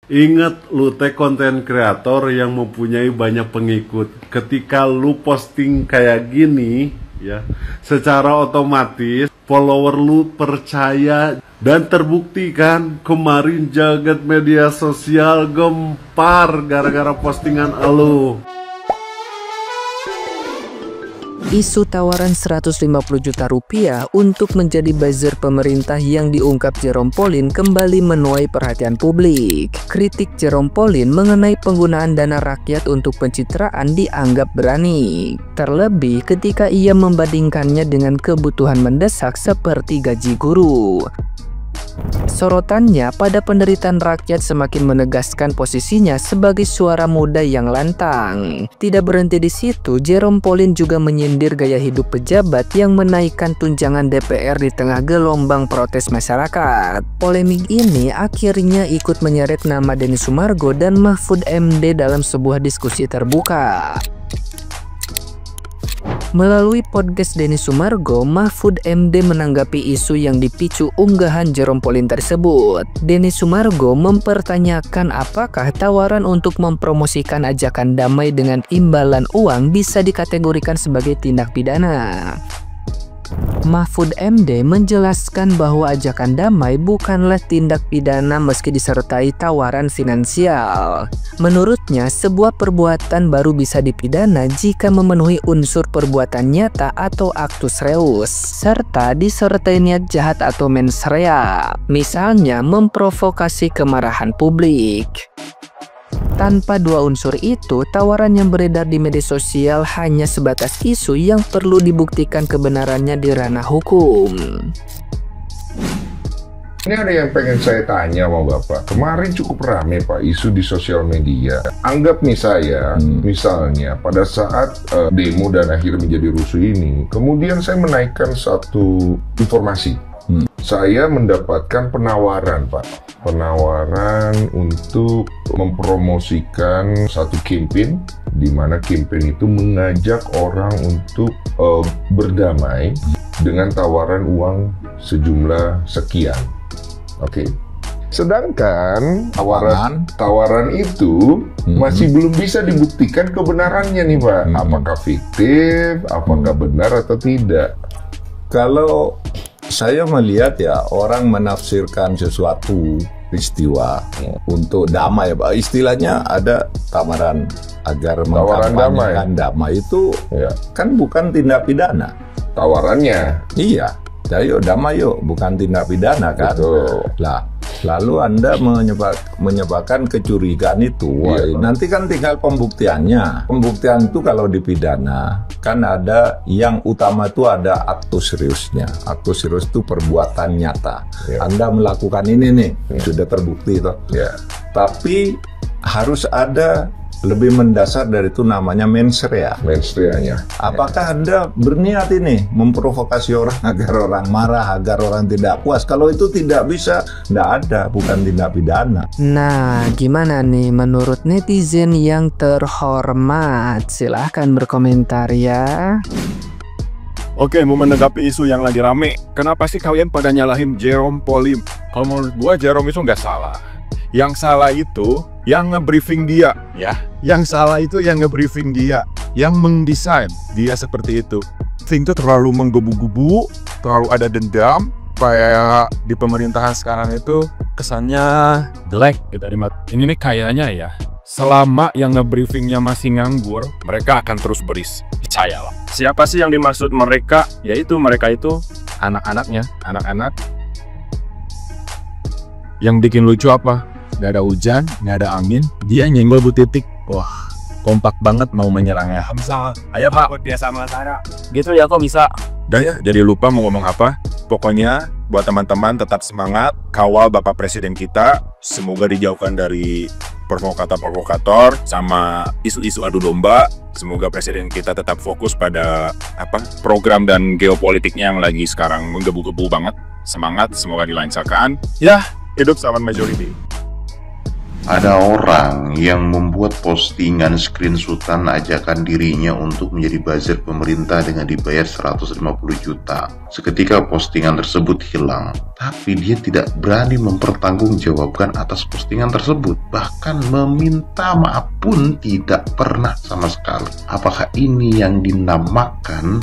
Ingat lu teh konten kreator yang mempunyai banyak pengikut. Ketika lu posting kayak gini ya, secara otomatis follower lu percaya dan terbukti kan kemarin jagat media sosial gempar gara-gara postingan lu. Isu tawaran 150 juta rupiah untuk menjadi buzzer pemerintah yang diungkap Jerome Pauline kembali menuai perhatian publik. Kritik Jerome Pauline mengenai penggunaan dana rakyat untuk pencitraan dianggap berani. Terlebih ketika ia membandingkannya dengan kebutuhan mendesak seperti gaji guru. Sorotannya pada penderitaan rakyat semakin menegaskan posisinya sebagai suara muda yang lantang. Tidak berhenti di situ, Jerome Pauline juga menyindir gaya hidup pejabat yang menaikkan tunjangan DPR di tengah gelombang protes masyarakat. Polemik ini akhirnya ikut menyeret nama Denny Sumargo dan Mahfud MD dalam sebuah diskusi terbuka. Melalui podcast Denny Sumargo, Mahfud MD menanggapi isu yang dipicu unggahan Jerome Pauline tersebut. Denny Sumargo mempertanyakan apakah tawaran untuk mempromosikan ajakan damai dengan imbalan uang bisa dikategorikan sebagai tindak pidana. Mahfud MD menjelaskan bahwa ajakan damai bukanlah tindak pidana meski disertai tawaran finansial. Menurutnya, sebuah perbuatan baru bisa dipidana jika memenuhi unsur perbuatan nyata atau actus reus, serta disertai niat jahat atau mens rea, misalnya memprovokasi kemarahan publik. Tanpa dua unsur itu, tawaran yang beredar di media sosial hanya sebatas isu yang perlu dibuktikan kebenarannya di ranah hukum. Ini ada yang pengen saya tanya sama Bapak. Kemarin cukup rame Pak isu di sosial media. Anggap nih saya, misalnya pada saat demo dan akhirnya menjadi rusuh ini, kemudian saya menaikkan satu informasi. Saya mendapatkan penawaran Pak. Penawaran untuk mempromosikan satu campaign, di mana campaign itu mengajak orang untuk berdamai dengan tawaran uang sejumlah sekian. Oke. Sedangkan tawaran itu masih belum bisa dibuktikan kebenarannya nih Pak. Apakah fiktif, apakah benar atau tidak? Kalau saya melihat ya, orang menafsirkan sesuatu peristiwa untuk damai, Pak. Istilahnya ada tawaran agar mengkampanyekan damai itu kan bukan tindak pidana. Tawarannya. Iya. Ayo damai yuk, bukan tindak pidana kan. Betul. Lah, lalu Anda menyebabkan kecurigaan itu. Wah, nanti kan tinggal pembuktiannya. Pembuktian itu kalau dipidana kan ada yang utama itu ada actus reusnya. Actus reus itu perbuatan nyata. Anda melakukan ini nih, sudah terbukti itu. Tapi harus ada lebih mendasar dari itu, namanya mens rea. Mens reanya. Apakah Anda berniat ini memprovokasi orang agar orang marah, agar orang tidak puas? Kalau itu tidak bisa, tidak ada, bukan tindak pidana. Nah, gimana nih menurut netizen yang terhormat? Silahkan berkomentar ya. Oke, mau menanggapi isu yang lagi rame, kenapa sih kalian pada nyalahin Jerome Pauline? Kalau menurut gua Jerome itu nggak salah. Yang salah itu yang nge-briefing dia, ya. Yang salah itu yang nge-briefing dia, yang mendesain dia seperti itu. Itu terlalu menggebu-gebu, terlalu ada dendam, kayak di pemerintahan sekarang itu kesannya jelek gitu. Ini nih kayaknya ya, selama yang nge-briefingnya masih nganggur, mereka akan terus beris. Percayalah. Siapa sih yang dimaksud mereka? Yaitu mereka itu anak-anaknya, anak-anak. Yang bikin lucu apa? Gak ada hujan, gak ada angin, dia nyenggol Bu Titik. Wah, kompak banget mau menyerangnya. Hamzah, ayo Pak, dia sama Sarah. Gitu ya kok bisa? Udah ya, jadi lupa mau ngomong apa. Pokoknya buat teman-teman tetap semangat, kawal Bapak Presiden kita. Semoga dijauhkan dari provokator-provokator sama isu-isu adu domba. Semoga Presiden kita tetap fokus pada program dan geopolitiknya yang lagi sekarang menggebu-gebu banget. Semangat, semoga dilancarkan. Ya, hidup Sahabat Majority. Ada orang yang membuat postingan screenshotan ajakan dirinya untuk menjadi buzzer pemerintah dengan dibayar 150 juta. Seketika postingan tersebut hilang, tapi dia tidak berani mempertanggungjawabkan atas postingan tersebut. Bahkan meminta maaf pun tidak pernah sama sekali. Apakah ini yang dinamakan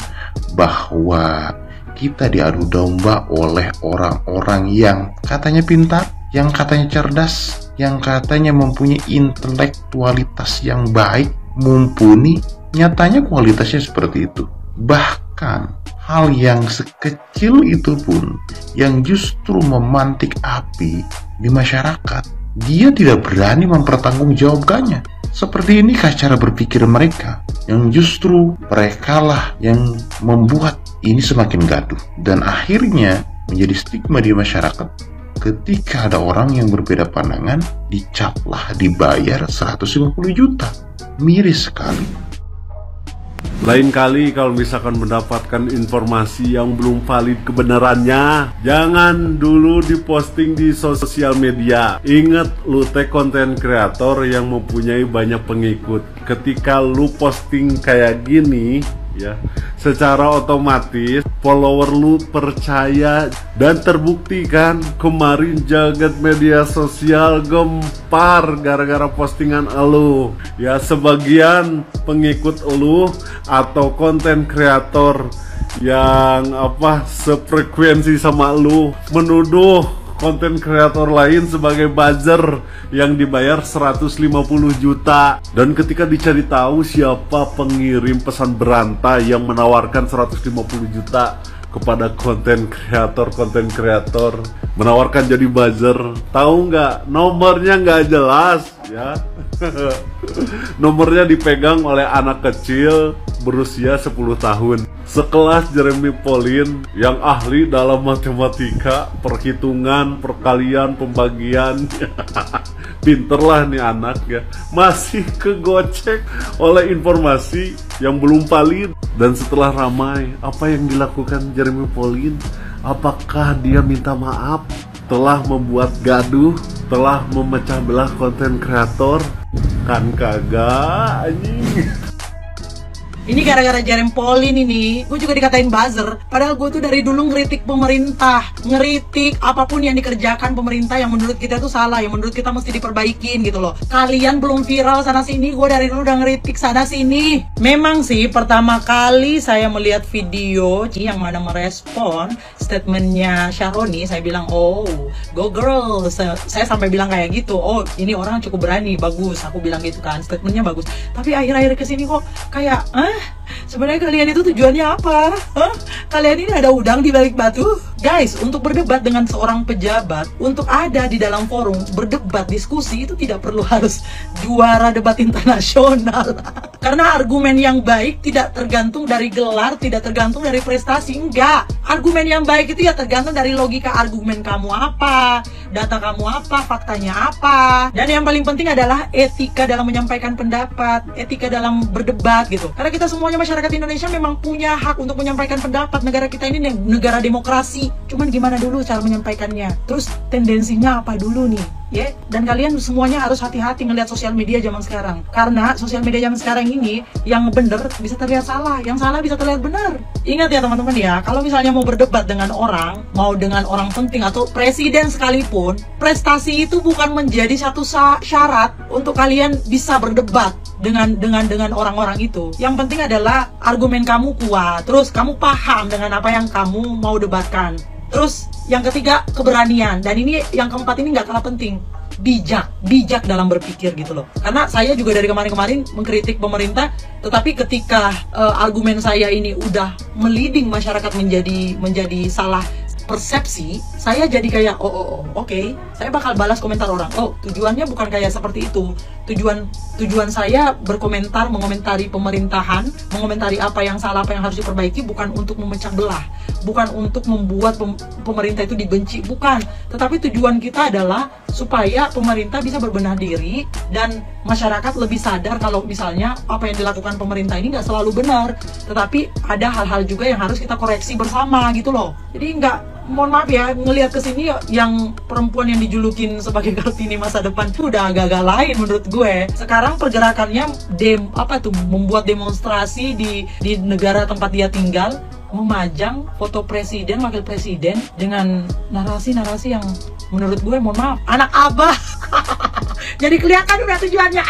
bahwa kita diadu domba oleh orang-orang yang katanya pintar, yang katanya cerdas, yang katanya mempunyai intelektualitas yang baik, mumpuni, nyatanya kualitasnya seperti itu. Bahkan hal yang sekecil itu pun yang justru memantik api di masyarakat, dia tidak berani mempertanggungjawabkannya. Seperti inikah cara berpikir mereka, yang justru merekalah yang membuat ini semakin gaduh dan akhirnya menjadi stigma di masyarakat. Ketika ada orang yang berbeda pandangan, dicaplah dibayar 150 juta. Miris sekali. Lain kali kalau misalkan mendapatkan informasi yang belum valid kebenarannya, jangan dulu diposting di sosial media. Ingat, lu teh konten kreator yang mempunyai banyak pengikut. Ketika lu posting kayak gini, ya, secara otomatis follower lu percaya dan terbukti kan. Kemarin jagat media sosial gempar gara-gara postingan elu. Ya, sebagian pengikut elu atau konten kreator yang sefrekuensi sama lu menuduh konten kreator lain sebagai buzzer yang dibayar 150 juta. Dan ketika dicari tahu siapa pengirim pesan berantai yang menawarkan 150 juta kepada konten kreator menawarkan jadi buzzer, tahu nggak? Nomornya nggak jelas ya. Nomornya dipegang oleh anak kecil berusia 10 tahun sekelas Jeremy Pauline yang ahli dalam matematika, perhitungan, perkalian, pembagian. Pinter lah nih anak ya, masih kegocek oleh informasi yang belum valid. Dan setelah ramai, apa yang dilakukan Jeremy Pauline? Apakah dia minta maaf? Telah membuat gaduh, telah memecah belah konten kreator? Kan kagak anjing. Ini gara-gara Jeremy Pauline ini, gue juga dikatain buzzer. Padahal gue tuh dari dulu ngeritik pemerintah, ngeritik apapun yang dikerjakan pemerintah yang menurut kita tuh salah, yang menurut kita mesti diperbaikin gitu loh. Kalian belum viral sana sini, gue dari dulu udah ngeritik sana sini. Memang sih pertama kali saya melihat video yang mana merespon statementnya Syahroni, saya bilang oh go girl. Saya sampai bilang kayak gitu, oh ini orang cukup berani, bagus. Aku bilang gitu kan, statementnya bagus. Tapi akhir-akhir kesini kok kayak sebenarnya kalian itu tujuannya apa? Kalian ini ada udang di balik batu? Guys, untuk berdebat dengan seorang pejabat, untuk ada di dalam forum, berdebat, diskusi, itu tidak perlu harus juara debat internasional. Karena argumen yang baik tidak tergantung dari gelar, tidak tergantung dari prestasi, enggak. Argumen yang baik itu ya tergantung dari logika argumen kamu apa, data kamu apa, faktanya apa. Dan yang paling penting adalah etika dalam menyampaikan pendapat, etika dalam berdebat gitu. Karena kita semuanya masyarakat Indonesia memang punya hak untuk menyampaikan pendapat. Negara kita ini negara demokrasi. Cuman gimana dulu cara menyampaikannya? Terus tendensinya apa dulu nih? Ya, dan kalian semuanya harus hati-hati ngelihat sosial media zaman sekarang. Karena sosial media zaman sekarang ini yang bener bisa terlihat salah, yang salah bisa terlihat benar. Ingat ya teman-teman ya, kalau misalnya mau berdebat dengan orang, mau dengan orang penting atau presiden sekalipun, prestasi itu bukan menjadi satu syarat untuk kalian bisa berdebat dengan orang-orang itu. Yang penting adalah argumen kamu kuat, terus kamu paham dengan apa yang kamu mau debatkan. Terus yang ketiga, keberanian. Dan ini yang keempat ini nggak kalah penting, bijak dalam berpikir gitu loh. Karena saya juga dari kemarin-kemarin mengkritik pemerintah, tetapi ketika argumen saya ini udah meliding masyarakat menjadi salah persepsi, saya jadi kayak oke, saya bakal balas komentar orang. Oh, tujuannya bukan kayak seperti itu. Tujuan saya berkomentar, mengomentari pemerintahan, mengomentari apa yang salah, apa yang harus diperbaiki, bukan untuk memecah belah, bukan untuk membuat pemerintah itu dibenci, bukan. Tetapi tujuan kita adalah supaya pemerintah bisa berbenah diri dan masyarakat lebih sadar kalau misalnya apa yang dilakukan pemerintah ini nggak selalu benar, tetapi ada hal-hal juga yang harus kita koreksi bersama gitu loh. Jadi nggak mohon maaf ya, ngelihat kesini yang perempuan yang dijulukin sebagai Kartini masa depan tuh udah agak-agak lain menurut gue. Sekarang pergerakannya membuat demonstrasi di negara tempat dia tinggal, memajang foto presiden, wakil presiden dengan narasi-narasi yang menurut gue, mohon maaf, anak abah. Jadi kelihatan udah tujuannya.